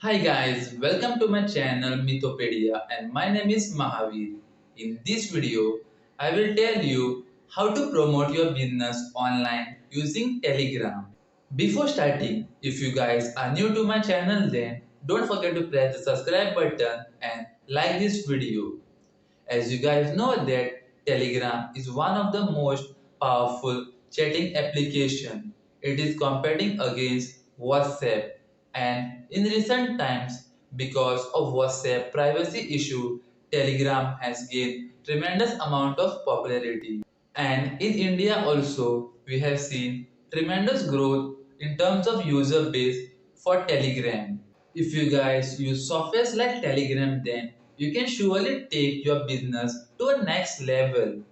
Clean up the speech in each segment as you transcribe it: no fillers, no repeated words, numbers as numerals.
Hi guys, welcome to my channel Mitopedia and my name is Mahavir. In this video, I will tell you how to promote your business online using Telegram. Before starting, if you guys are new to my channel then don't forget to press the subscribe button and like this video. As you guys know that Telegram is one of the most powerful chatting application. It is competing against WhatsApp and in recent times because of WhatsApp privacy issue, Telegram has gained tremendous amount of popularity. And in India also, we have seen tremendous growth in terms of user base for Telegram. If you guys use softwares like Telegram, then you can surely take your business to a next level.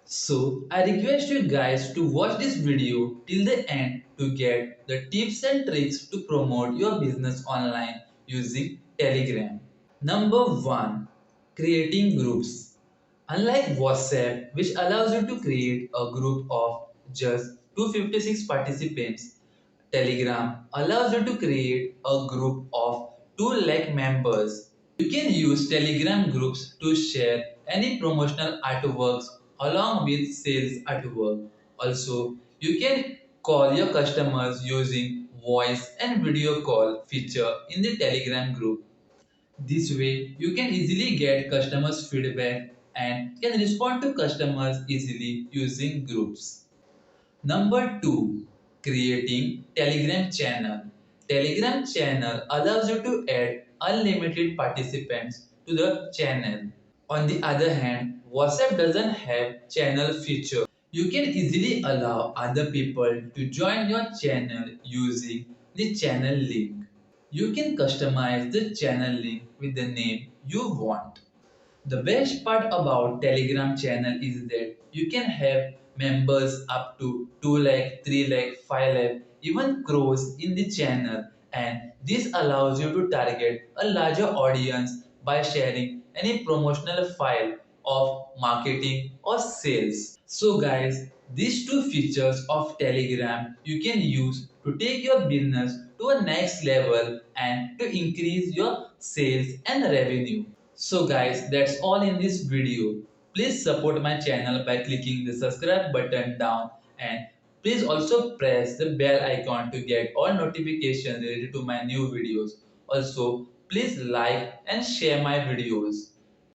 So, I request you guys to watch this video till the end to get the tips and tricks to promote your business online using Telegram. Number 1. Creating groups. Unlike WhatsApp, which allows you to create a group of just 256 participants, Telegram allows you to create a group of 2 lakh members. You can use Telegram groups to share any promotional artworks along with sales artwork. Also, you can call your customers using voice and video call feature in the Telegram group. This way, you can easily get customers' feedback and can respond to customers easily using groups. Number 2. Creating Telegram channel. Telegram channel allows you to add unlimited participants to the channel. On the other hand, WhatsApp doesn't have channel feature. You can easily allow other people to join your channel using the channel link. You can customize the channel link with the name you want. The best part about Telegram channel is that you can have members up to 2 lakh, 3 lakh, 5 lakh, even crores in the channel, and this allows you to target a larger audience by sharing any promotional file of marketing or sales. So guys, these two features of Telegram you can use to take your business to a next level and to increase your sales and revenue. So guys, that's all in this video. Please support my channel by clicking the subscribe button down and please also press the bell icon to get all notifications related to my new videos. Also, please like and share my videos.